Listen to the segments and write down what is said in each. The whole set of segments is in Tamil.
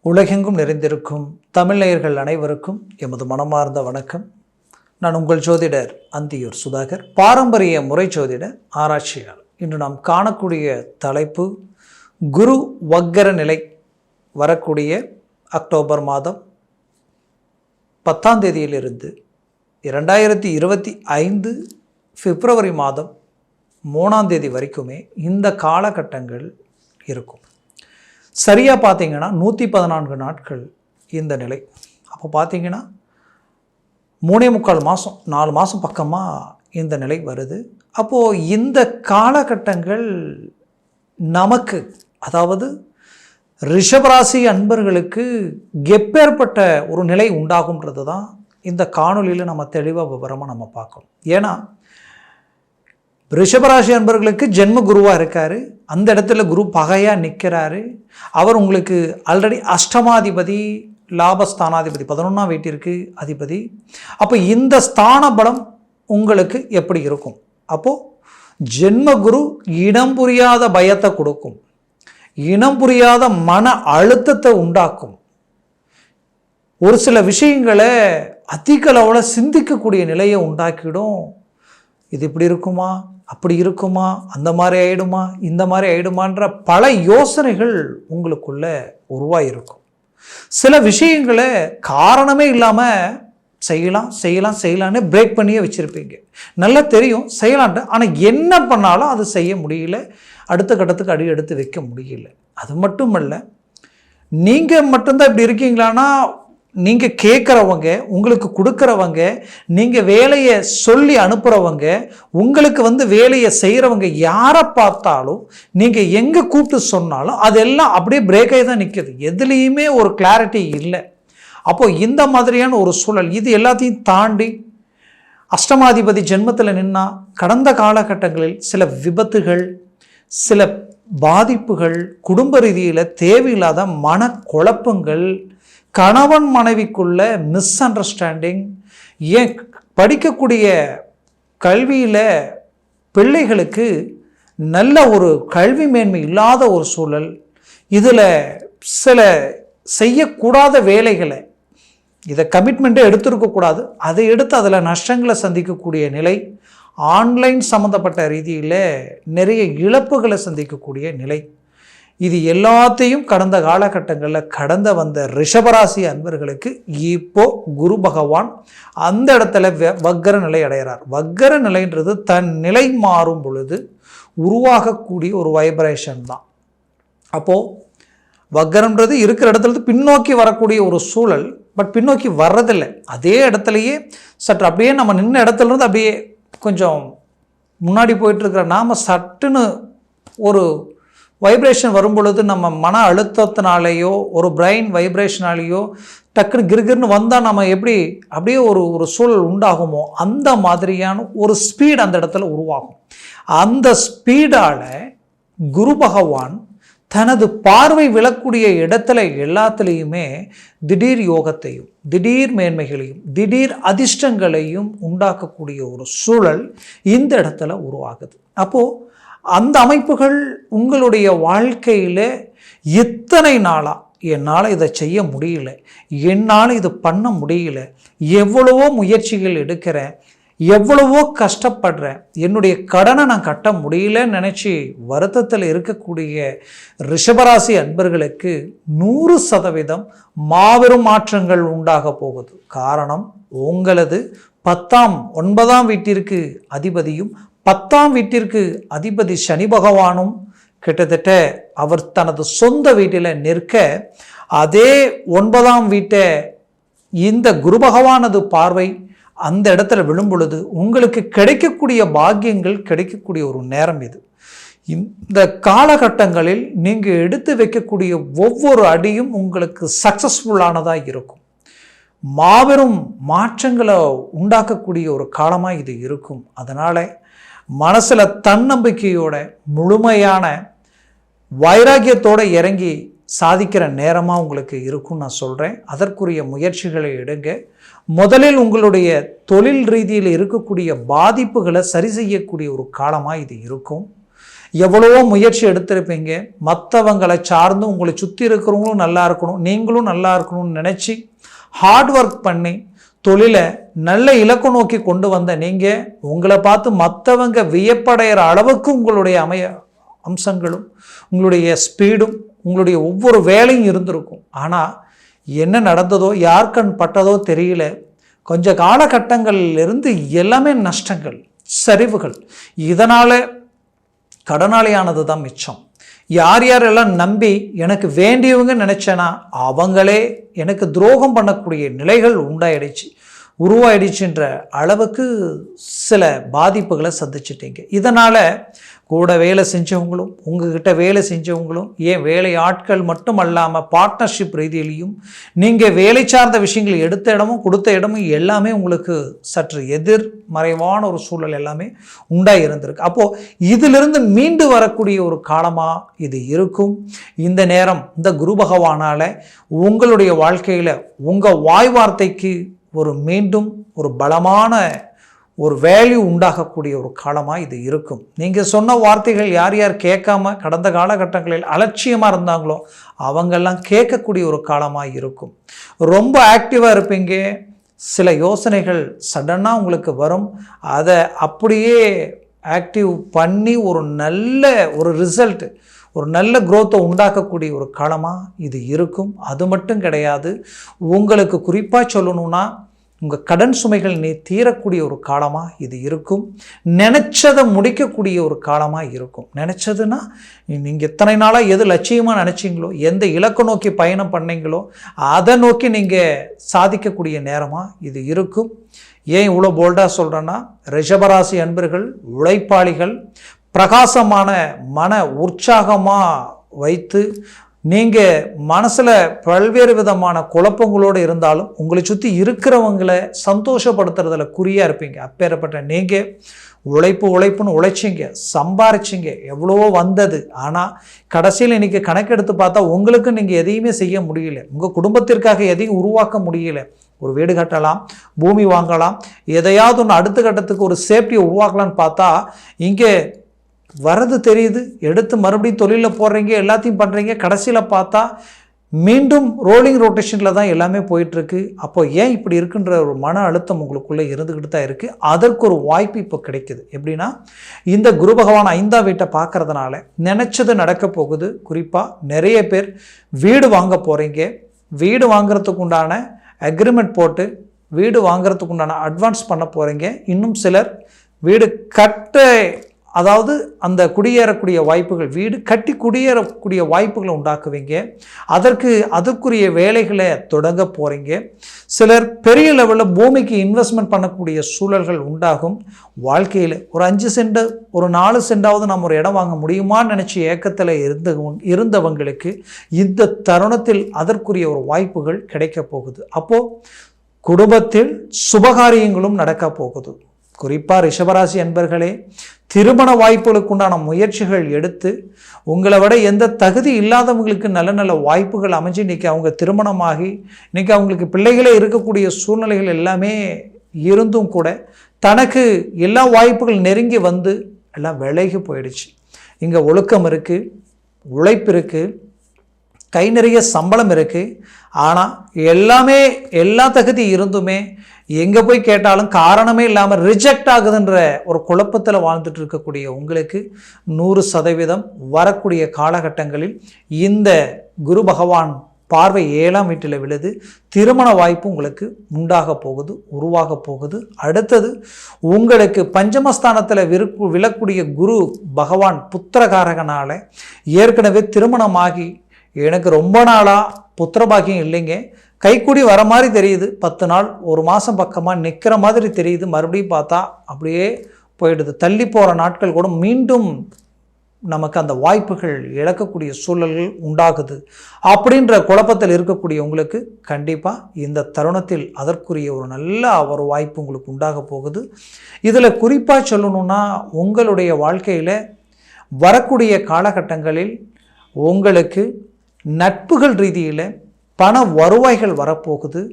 உலகெங்கும் நிறைந்திருக்கும் தமிழ் நேயர்கள் அனைவருக்கும் எமது மனமார்ந்த வணக்கம். நான் உங்கள் ஜோதிடர் அந்தியூர் சுதாகர், பாரம்பரிய முறை ஜோதிட ஆராய்ச்சியாளர். இன்று நாம் காணக்கூடிய தலைப்பு குரு வக்கர நிலை வரக்கூடிய அக்டோபர் மாதம் 10ஆம் தேதியிலிருந்து 2025 பிப்ரவரி மாதம் 3ஆம் தேதி வரைக்குமே இந்த காலகட்டங்கள் இருக்கும். சரியாக பார்த்தீங்கன்னா 114 நாட்கள் இந்த நிலை. அப்போ பார்த்தீங்கன்னா 3.25 மாதம் 4 மாதம் பக்கமாக இந்த நிலை வருது. அப்போது இந்த காலகட்டங்கள் நமக்கு, அதாவது ரிஷபராசி அன்பர்களுக்கு எப்பேற்பட்ட ஒரு நிலை உண்டாகுன்றது தான் இந்த காணொலியில் நம்ம தெளிவாக விவரமாக நம்ம பார்க்கணும். ஏன்னா ரிஷபராசி அன்பர்களுக்கு ஜென்ம குருவாக இருக்கார். அந்த இடத்துல குரு பகையாக நிற்கிறாரு. அவர் உங்களுக்கு ஆல்ரெடி அஷ்டமாதிபதி, லாபஸ்தானாதிபதி, 11ஆம் வீட்டிற்கு அதிபதி. அப்போ இந்த ஸ்தான பலம் உங்களுக்கு எப்படி இருக்கும்? அப்போது ஜென்ம குரு இனம் புரியாத பயத்தை கொடுக்கும், இனம் புரியாத மன அழுத்தத்தை உண்டாக்கும், ஒரு சில விஷயங்களை அதிக அளவில் சிந்திக்கக்கூடிய நிலையை உண்டாக்கிடும். இது இப்படி இருக்குமா, அப்படி இருக்குமா, அந்த மாதிரி ஆயிடுமா, இந்த மாதிரி ஆயிடுமான்ற பல யோசனைகள் உங்களுக்குள்ள உருவாயிருக்கும். சில விஷயங்களை காரணமே இல்லாமல் செய்யலான்னு பிரேக் பண்ணியே வச்சுருப்பீங்க. நல்லா தெரியும் செய்யலான்ட்டு, ஆனால் என்ன பண்ணாலும் அது செய்ய முடியல, அடுத்த கட்டத்துக்கு அடி எடுத்து வைக்க முடியல. அது மட்டுமல்ல, நீங்கள் மட்டும்தான் இப்படி இருக்கீங்களான்னா, நீங்கள் கேட்குறவங்க, உங்களுக்கு கொடுக்குறவங்க, நீங்கள் வேலையை சொல்லி அனுப்புகிறவங்க, உங்களுக்கு வேலையை செய்கிறவங்க, யாரை பார்த்தாலும் நீங்கள் எங்கே கூப்பிட்டு சொன்னாலும் அதெல்லாம் அப்படியே பிரேக் ஆகி தான் நிற்குது. எதுலேயுமே ஒரு கிளாரிட்டி இல்லை. அப்போது இந்த மாதிரியான ஒரு சூழல், இது எல்லாத்தையும் தாண்டி அஷ்டமாதிபதி ஜென்மத்தில் நின்னா கடந்த காலகட்டங்களில் சில விபத்துகள், சில பாதிப்புகள், குடும்ப ரீதியில் தேவையில்லாத மனக்குழப்பங்கள், கணவன் மனைவிக்குள்ள மிஸ் அண்டர்ஸ்டாண்டிங், ஏன் படிக்கக்கூடிய கல்வியில் பிள்ளைகளுக்கு நல்ல ஒரு கல்வி மேன்மை இல்லாத ஒரு சூழல், இதில் சில செய்யக்கூடாத வேலைகளை, இதை கமிட்மெண்ட்டே எடுத்துருக்கக்கூடாது, அதை எடுத்து அதில் நஷ்டங்களை சந்திக்கக்கூடிய நிலை, ஆன்லைன் சம்மந்தப்பட்ட ரீதியில் நிறைய இழப்புகளை சந்திக்கக்கூடிய நிலை, இது எல்லாத்தையும் கடந்த காலகட்டங்களில் கடந்த வந்த ரிஷபராசி அன்பர்களுக்கு இப்போ குரு பகவான் அந்த இடத்துல வக்கர நிலை அடைகிறார். வக்கர நிலைன்றது தன் நிலை மாறும் பொழுது உருவாகக்கூடிய ஒரு வைப்ரேஷன் தான். அப்போது வக்கரன்றது இருக்கிற இடத்துல பின்னோக்கி வரக்கூடிய ஒரு சூழல். பட் பின்னோக்கி வர்றதில்லை, அதே இடத்துலையே சற்று அப்படியே நம்ம நின்ன இடத்துலேருந்து அப்படியே கொஞ்சம் முன்னாடி போயிட்டுருக்கிற நாம் சட்டுன்னு ஒரு வைப்ரேஷன் வரும் பொழுது நம்ம மன அழுத்தத்தினாலேயோ ஒரு பிரெயின் வைப்ரேஷனாலேயோ டக்குன்னு கிருகிருன்னு வந்தால் நம்ம எப்படி அப்படியே ஒரு சூழல் உண்டாகுமோ அந்த மாதிரியான ஒரு ஸ்பீடு அந்த இடத்துல உருவாகும். அந்த ஸ்பீடால் குரு பகவான் தனது பார்வை விழக்கூடிய இடத்துல எல்லாத்துலேயுமே திடீர் யோகத்தையும், திடீர் மேன்மைகளையும், திடீர் அதிர்ஷ்டங்களையும் உண்டாக்கக்கூடிய ஒரு சூழல் இந்த இடத்துல உருவாகுது. அப்போது அந்த அமைப்புகள் உங்களுடைய வாழ்க்கையில் எத்தனை நாளாக என்னால் இதை செய்ய முடியல, என்னால் இது பண்ண முடியல, எவ்வளவோ முயற்சிகள் எடுக்கிறேன், எவ்வளவோ கஷ்டப்படுறேன், என்னுடைய கடனை நான் கட்ட முடியலன்னு நினச்சி வருத்தத்தில் இருக்கக்கூடிய ரிஷபராசி அன்பர்களுக்கு 100% மாபெரும் மாற்றங்கள் உண்டாக போகுது. காரணம், உங்களது 9ஆம் வீட்டிற்கு அதிபதியும் 10ஆம் வீட்டிற்கு அதிபதி சனி பகவானும் கிட்டத்தட்ட அவர் தனது சொந்த வீட்டில் நிற்க, அதே 9ஆம் வீட்டை இந்த குரு பகவானது பார்வை அந்த இடத்துல விழும் பொழுது உங்களுக்கு கிடைக்கக்கூடிய பாக்கியங்கள் கிடைக்கக்கூடிய ஒரு நேரம் இது. இந்த காலகட்டங்களில் நீங்கள் எடுத்து வைக்கக்கூடிய ஒவ்வொரு அடியும் உங்களுக்கு சக்ஸஸ்ஃபுல்லானதாக இருக்கும். மாபெரும் மாற்றங்களை உண்டாக்கக்கூடிய ஒரு காலமாக இது இருக்கும். அதனால் மனசில் தன்னம்பிக்கையோட முழுமையான வைராக்கியத்தோடு இறங்கி சாதிக்கிற நேரமாக உங்களுக்கு இருக்கும்னு நான் சொல்கிறேன். அதற்குரிய முயற்சிகளை எடுங்க. முதலில் உங்களுடைய தொழில் ரீதியில் இருக்கக்கூடிய பாதிப்புகளை சரி செய்யக்கூடிய ஒரு காலமாக இது இருக்கும். எவ்வளவோ முயற்சி எடுத்திருப்பீங்க, மற்றவங்களை சார்ந்து உங்களை சுற்றி இருக்கிறவங்களும் நல்லா இருக்கணும், நீங்களும் நல்லா இருக்கணும்னு நினச்சி ஹார்ட் ஒர்க் பண்ணி தொழிலை நல்ல இலக்கு நோக்கி கொண்டு வந்த நீங்கள் உங்களை பார்த்து மற்றவங்க வியப்படைகிற அளவுக்கு உங்களுடைய அம்சங்களும் உங்களுடைய ஸ்பீடும் உங்களுடைய ஒவ்வொரு வேலையும் இருந்திருக்கும். ஆனால் என்ன நடந்ததோ யார் கண் பட்டதோ தெரியல, கொஞ்ச காலகட்டங்களிலிருந்து எல்லாமே நஷ்டங்கள், சரிவுகள். இதனால் கடனாளியானது தான் மிச்சம். யார் யாரெல்லாம் நம்பி எனக்கு வேண்டியவங்க நினச்சேன்னா அவங்களே எனக்கு துரோகம் பண்ணக்கூடிய நிலைகள் உருவாயிடுச்சுன்ற அளவுக்கு சில பாதிப்புகளை சந்திச்சிட்டீங்க. இதனால் கூட வேலை செஞ்சவங்களும் உங்ககிட்ட வேலை செஞ்சவங்களும், ஏன் வேலை ஆட்கள் மட்டும் அல்லாமல் பார்ட்னர்ஷிப் ரீதியிலையும் நீங்கள் வேலை சார்ந்த விஷயங்கள் எடுத்த இடமும் கொடுத்த இடமும் எல்லாமே உங்களுக்கு சற்று எதிர்மறைவான ஒரு சூழல் எல்லாமே உண்டாகி இருந்திருக்கு. அப்போது இதிலிருந்து மீண்டு வரக்கூடிய ஒரு காலமாக இது இருக்கும். இந்த நேரம் இந்த குரு பகவானால் உங்களுடைய வாழ்க்கையில் உங்கள் வாய் வார்த்தைக்கு மீண்டும் ஒரு பலமான ஒரு வேல்யூ உண்டாகக்கூடிய ஒரு காலமாக இது இருக்கும். நீங்கள் சொன்ன வார்த்தைகள் யார் யார் கேட்காம கடந்த காலகட்டங்களில் அலட்சியமாக இருந்தாங்களோ அவங்கெல்லாம் கேட்கக்கூடிய ஒரு காலமாக இருக்கும். ரொம்ப ஆக்டிவாக இருப்பீங்க, சில யோசனைகள் சடனாக உங்களுக்கு வரும், அதை அப்படியே ஆக்டிவ் பண்ணி ஒரு நல்ல ரிசல்ட், ஒரு நல்ல குரோத்தை உண்டாக்கக்கூடிய ஒரு காலமாக இது இருக்கும். அது மட்டும் கிடையாது, உங்களுக்கு குறிப்பாக சொல்லணும்னா உங்கள் கடன் சுமைகள் தீரக்கூடிய ஒரு காலமாக இது இருக்கும். நினச்சதை முடிக்கக்கூடிய ஒரு காலமாக இருக்கும். நினச்சதுன்னா நீங்கள் எத்தனை நாளாக எது லட்சியமாக நினச்சிங்களோ, எந்த இலக்கை நோக்கி பயணம் பண்ணீங்களோ அதை நோக்கி நீங்கள் சாதிக்கக்கூடிய நேரமாக இது இருக்கும். ஏன் இவ்வளோ போல்டாக சொல்கிறேன்னா, ரிஷபராசி அன்பர்கள் உழைப்பாளிகள், பிரகாசமான மன உற்சாகமாக வைத்து நீங்கள் மனசில் பல்வேறு விதமான குழப்பங்களோடு இருந்தாலும் உங்களை சுற்றி இருக்கிறவங்களை சந்தோஷப்படுத்துறதுல குறியாக இருப்பீங்க. அப்பேற்பட்ட நீங்கள் உழைப்புன்னு உழைச்சிங்க, சம்பாரிச்சிங்க, எவ்வளவோ வந்தது. ஆனால் கடைசியில் இன்றைக்கி கணக்கெடுத்து பார்த்தா உங்களுக்கு நீங்கள் எதையுமே செய்ய முடியல, உங்கள் குடும்பத்திற்காக எதையும் உருவாக்க முடியல. ஒரு வீடு கட்டலாம், பூமி வாங்கலாம், எதையாவது ஒன்று அடுத்த கட்டத்துக்கு ஒரு சேஃப்டியை உருவாக்கலான்னு பார்த்தா இங்கே வரது தெரியுது, எடுத்து மறுபடியும் தொழிலில் போடுறீங்க, எல்லாத்தையும் பண்ணுறீங்க, கடைசியில் பார்த்தா மீண்டும் ரோலிங் ரொட்டேஷனில் தான் எல்லாமே போயிட்டுருக்கு. அப்போ ஏன் இப்படி இருக்குன்ற ஒரு மன அழுத்தம் உங்களுக்குள்ளே இருந்துக்கிட்டு தான் இருக்குது. அதற்கு ஒரு வாய்ப்பு இப்போ கிடைக்குது. எப்படின்னா, இந்த குரு பகவான் 5ஆம் வீட்டை பார்க்கறதுனால நினச்சது நடக்க போகுது. குறிப்பாக நிறைய பேர் வீடு வாங்க போகிறீங்க, வீடு வாங்குறதுக்கு உண்டான அக்ரிமெண்ட் போட்டு வீடு வாங்குறதுக்கு உண்டான அட்வான்ஸ் பண்ண போகிறீங்க. இன்னும் சிலர் வீடு அதாவது அந்த குடியேறக்கூடிய வாய்ப்புகள், வீடு கட்டி குடியேறக்கூடிய வாய்ப்புகளை உண்டாக்குவீங்க. அதற்குரிய வேலைகளை தொடங்க போகிறீங்க. சிலர் பெரிய லெவலில் பூமிக்கு இன்வெஸ்ட்மெண்ட் பண்ணக்கூடிய சூழல்கள் உண்டாகும். வாழ்க்கையில் ஒரு 5 சென்ட் ஒரு 4 சென்டாவது நம்ம ஒரு இடம் வாங்க முடியுமான்னு நினச்சி ஏக்கத்தில் இருந்தவங்களுக்கு இந்த தருணத்தில் அதற்குரிய ஒரு வாய்ப்புகள் கிடைக்க போகுது. அப்போது குடும்பத்தில் சுபகாரியங்களும் நடக்க போகுது. குறிப்பாக ரிஷபராசி அன்பர்களே, திருமண வாய்ப்புகளுக்கு உண்டான முயற்சிகள் எடுத்து உங்களை விட எந்த தகுதி இல்லாதவங்களுக்கு நல்ல நல்ல வாய்ப்புகள் அமைஞ்சு இன்றைக்கி அவங்க திருமணமாகி இன்றைக்கி அவங்களுக்கு பிள்ளைகளே இருக்கக்கூடிய சூழ்நிலைகள் எல்லாமே இருந்தும் கூட தனக்கு எல்லா வாய்ப்புகள் நெருங்கி வந்து எல்லாம் விலகி போயிடுச்சு. இங்கே ஒழுக்கம் இருக்குது, உழைப்பு இருக்குது, கை நிறைய சம்பளம் இருக்குது. ஆனால் எல்லா தகுதி இருந்துமே எங்கே போய் கேட்டாலும் காரணமே இல்லாமல் ரிஜெக்ட் ஆகுதுன்ற ஒரு குழப்பத்தில் வாழ்ந்துட்டு இருக்கக்கூடிய உங்களுக்கு 100% வரக்கூடிய காலகட்டங்களில் இந்த குரு பகவான் பார்வை 7ஆம் வீட்டில் விழுது. திருமண வாய்ப்பு உங்களுக்கு உண்டாக போகுது, உருவாக போகுது. அடுத்தது உங்களுக்கு பஞ்சமஸ்தானத்தில் விழக்கூடிய குரு பகவான் புத்திரகாரகனால் ஏற்கனவே திருமணமாகி எனக்கு ரொம்ப நாளாக புத்திரபாக்கியம் இல்லைங்க, கைக்கூடி வர மாதிரி தெரியுது, 10 நாள் 1 மாதம் பக்கமாக நிற்கிற மாதிரி தெரியுது, மறுபடியும் பார்த்தா அப்படியே போயிடுது, தள்ளி போகிற நாட்கள் கூட மீண்டும் நமக்கு அந்த வாய்ப்புகள் இழக்கக்கூடிய சூழல்கள் உண்டாகுது அப்படின்ற குழப்பத்தில் இருக்கக்கூடிய உங்களுக்கு கண்டிப்பாக இந்த தருணத்தில் அதற்குரிய ஒரு நல்ல ஒரு வாய்ப்பு உங்களுக்கு உண்டாக போகுது. இதில் குறிப்பாக சொல்லணும்னா, உங்களுடைய வாழ்க்கையில் வரக்கூடிய காலகட்டங்களில் உங்களுக்கு நட்புகள் ரீதியில் பண வருவாய்கள் வரப்போகுது.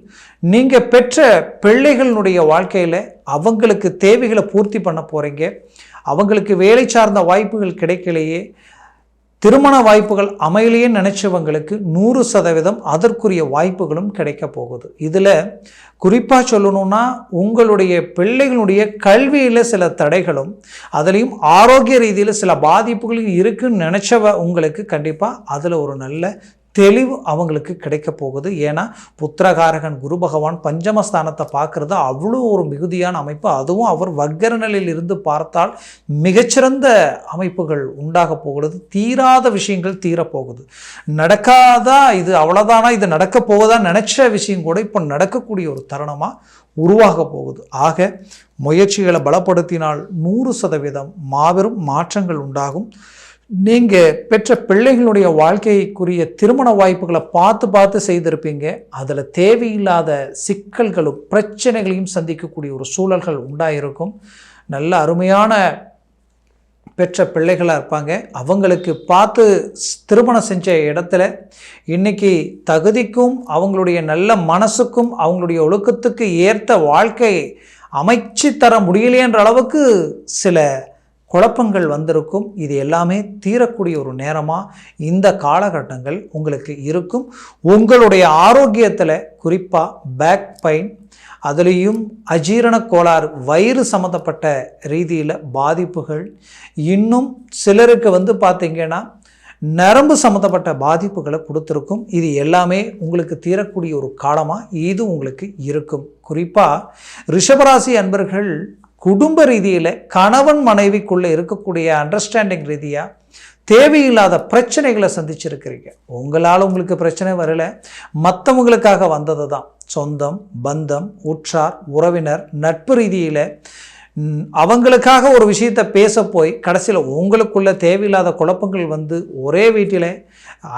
நீங்கள் பெற்ற பிள்ளைகளுடைய வாழ்க்கையில் அவங்களுக்கு தேவைகளை பூர்த்தி பண்ண போகிறீங்க. அவங்களுக்கு வேலை சார்ந்த வாய்ப்புகள் கிடைக்கலையே, திருமண வாய்ப்புகள் அமையலையே நினைச்சவங்களுக்கு 100% அதற்குரிய வாய்ப்புகளும் கிடைக்க போகுது. இதில் குறிப்பாக சொல்லணும்னா, உங்களுடைய பிள்ளைகளுடைய கல்வியில் சில தடைகளும் அதுலேயும் ஆரோக்கிய ரீதியில் சில பாதிப்புகளும் இருக்குன்னு நினச்சவ உங்களுக்கு கண்டிப்பாக அதில் ஒரு நல்ல தெளிவு அவங்களுக்கு கிடைக்க போகுது. ஏன்னா புத்திரகாரகன் குரு பகவான் பஞ்சமஸ்தானத்தை பார்க்குறது அவ்வளோ ஒரு மிகுதியான அமைப்பு. அதுவும் அவர் வக்கர நிலையில் இருந்து பார்த்தால் மிகச்சிறந்த அமைப்புகள் உண்டாக போகிறது. தீராத விஷயங்கள் தீரப்போகுது. நடக்காதா இது, அவ்வளோதானா இது நடக்க போகுதா நினச்ச விஷயம் கூட இப்போ நடக்கக்கூடிய ஒரு தருணமாக உருவாக போகுது. ஆக முயற்சிகளை பலப்படுத்தினால் 100% மாபெரும் மாற்றங்கள் உண்டாகும். நீங்கள் பெற்ற பிள்ளைகளுடைய வாழ்க்கைக்குரிய திருமண வாய்ப்புகளை பார்த்து செய்திருப்பீங்க. அதில் தேவையில்லாத சிக்கல்களும் பிரச்சனைகளையும் சந்திக்கக்கூடிய ஒரு சூழல்கள் உண்டாயிருக்கும். நல்ல அருமையான பெற்ற பிள்ளைகளாக இருப்பாங்க. அவங்களுக்கு பார்த்து திருமணம் செஞ்ச இடத்துல இன்றைக்கி தகுதிக்கும் அவங்களுடைய நல்ல மனசுக்கும் அவங்களுடைய ஒழுக்கத்துக்கு ஏற்ற வாழ்க்கையை அமைச்சு தர முடியலையன்ற அளவுக்கு சில குழப்பங்கள் வந்திருக்கும். இது எல்லாமே தீரக்கூடிய ஒரு நேரமாக இந்த காலகட்டங்கள் உங்களுக்கு இருக்கும். உங்களுடைய ஆரோக்கியத்தில் குறிப்பாக பேக் பெயின், அதுலேயும் அஜீரண கோளாறு, வயிறு சம்மந்தப்பட்ட ரீதியில் பாதிப்புகள், இன்னும் சிலருக்கு பார்த்திங்கன்னா நரம்பு சம்மந்தப்பட்ட பாதிப்புகளை கொடுத்துருக்கும். இது எல்லாமே உங்களுக்கு தீரக்கூடிய ஒரு காலமாக இது உங்களுக்கு இருக்கும். குறிப்பாக ரிஷபராசி அன்பர்கள் குடும்ப ரீதியில் கணவன் மனைவிக்குள்ளே இருக்கக்கூடிய அண்டர்ஸ்டாண்டிங் ரீதியாக தேவையில்லாத பிரச்சனைகளை சந்திச்சிருக்கிறீங்க. உங்களால் உங்களுக்கு பிரச்சனை வரலை, மற்றவங்களுக்காக வந்தது தான். சொந்தம், பந்தம், உற்றார், உறவினர், நட்பு ரீதியில் அவங்களுக்காக ஒரு விஷயத்தை பேச போய் கடைசியில் உங்களுக்குள்ள தேவையில்லாத குழப்பங்கள் ஒரே வீட்டில்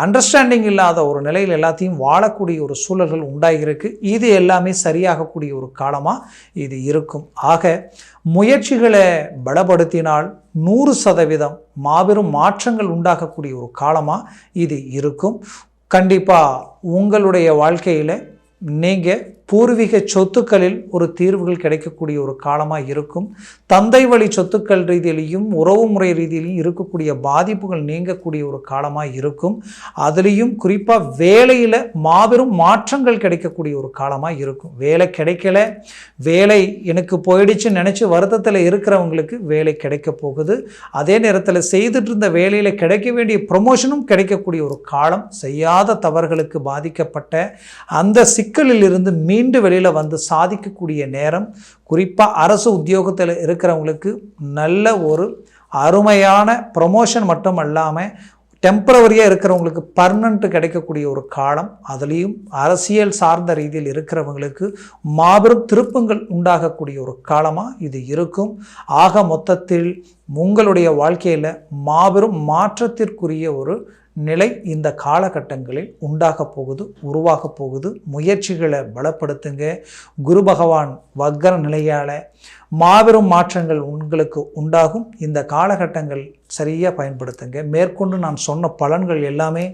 அண்டர்ஸ்டாண்டிங் இல்லாத ஒரு நிலையில் எல்லாத்தையும் வாழக்கூடிய ஒரு சூழல்கள் உண்டாகிருக்கு. இது எல்லாமே சரியாகக்கூடிய ஒரு காலமாக இது இருக்கும். ஆக முயற்சிகளை பலப்படுத்தினால் 100% மாபெரும் மாற்றங்கள் உண்டாகக்கூடிய ஒரு காலமாக இது இருக்கும். கண்டிப்பாக உங்களுடைய வாழ்க்கையில் நீங்கள் பூர்வீக சொத்துக்களில் ஒரு தீர்வுகள் கிடைக்கக்கூடிய ஒரு காலமாக இருக்கும். தந்தை வழி சொத்துக்கள் ரீதியிலையும் உறவு முறை ரீதியிலையும் இருக்கக்கூடிய பாதிப்புகள் நீங்கக்கூடிய ஒரு காலமாக இருக்கும். அதுலேயும் குறிப்பாக வேலையில் மாபெரும் மாற்றங்கள் கிடைக்கக்கூடிய ஒரு காலமாக இருக்கும். வேலை கிடைக்கல, வேலை எனக்கு போயிடுச்சுன்னு நினச்சி வருத்தத்தில் இருக்கிறவங்களுக்கு வேலை கிடைக்க போகுது. அதே நேரத்தில் செய்துட்டு இருந்த வேலையில் கிடைக்க வேண்டிய ப்ரொமோஷனும் கிடைக்கக்கூடிய ஒரு காலம். செய்யாத தவறுகளுக்கு பாதிக்கப்பட்ட அந்த சிக்கலில் இருந்து மீண்டு வெளியில் சாதிக்கக்கூடிய நேரம். குறிப்பாக அரசு உத்தியோகத்தில் இருக்கிறவங்களுக்கு நல்ல ஒரு அருமையான ப்ரொமோஷன் மட்டும் இல்லாமல் டெம்பரவரியாக இருக்கிறவங்களுக்கு பர்மனண்ட் கிடைக்கக்கூடிய ஒரு காலம். அதுலேயும் அரசியல் சார்ந்த ரீதியில் இருக்கிறவங்களுக்கு மாபெரும் திருப்பங்கள் உண்டாகக்கூடிய ஒரு காலமாக இது இருக்கும். ஆக மொத்தத்தில் உங்களுடைய வாழ்க்கையில் மாபெரும் மாற்றத்திற்குரிய ஒரு நிலை இந்த காலகட்டங்களில் உண்டாக போகுது, உருவாக போகுது. முயற்சிகளை பலப்படுத்துங்க. குரு பகவான் வக்கர நிலையால் மாபெரும் மாற்றங்கள் உங்களுக்கு உண்டாகும். இந்த காலகட்டங்கள் சரியாக பயன்படுத்துங்க. மேற்கொண்டு நான் சொன்ன பலன்கள் எல்லாமே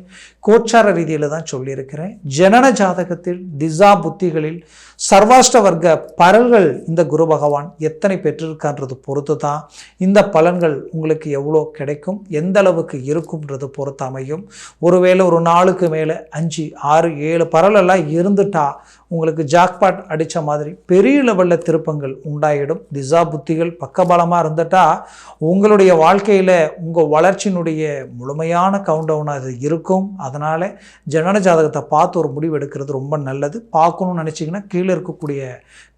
கோச்சார ரீதியில் தான் சொல்லியிருக்கிறேன். ஜனன ஜாதகத்தில் திசா புத்திகளில் சர்வாஷ்ட வர்க்க பலன்கள் இந்த குரு பகவான் எத்தனை பெற்றிருக்கான்றது பொறுத்து தான் இந்த பலன்கள் உங்களுக்கு எவ்வளோ கிடைக்கும், எந்த அளவுக்கு இருக்கும்ன்றது பொறுத்து அமையும். ஒருவேளை ஒரு நாளுக்கு மேலே 5, 6, 7 பரலெல்லாம் இருந்துட்டா உங்களுக்கு ஜாக்பாட் அடித்த மாதிரி பெரிய லெவலில் திருப்பங்கள் உண்டாயிடும். திசா புத்திகள் பக்கபலமாக இருந்துட்டா உங்களுடைய வாழ்க்கையில் உங்கள் வளர்ச்சியினுடைய முழுமையான கவுண்டவுனாக அது இருக்கும். அதனால் ஜனன ஜாதகத்தை பார்த்து ஒரு முடிவு எடுக்கிறது ரொம்ப நல்லது. பார்க்கணும்னு நினச்சிங்கன்னா கீழே இருக்கக்கூடிய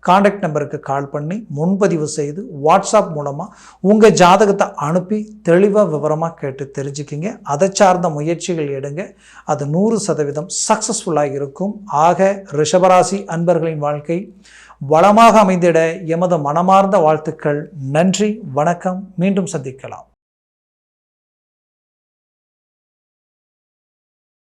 கான்டாக்ட் நம்பருக்கு கால் பண்ணி முன்பதிவு செய்து வாட்ஸ்அப் மூலமாக உங்கள் ஜாதகத்தை அனுப்பி தெளிவாக விவரமாக கேட்டு தெரிஞ்சுக்கிங்க. அதை சார்ந்த முயற்சிகள் எடுங்க. அது 100% சக்ஸஸ்ஃபுல்லாக இருக்கும். ஆக ரிஷபராசி அன்பர்களின் வாழ்க்கை வளமாக அமைந்திட எமது மனமார்ந்த வாழ்த்துக்கள். நன்றி, வணக்கம். மீண்டும் சந்திக்கலாம்.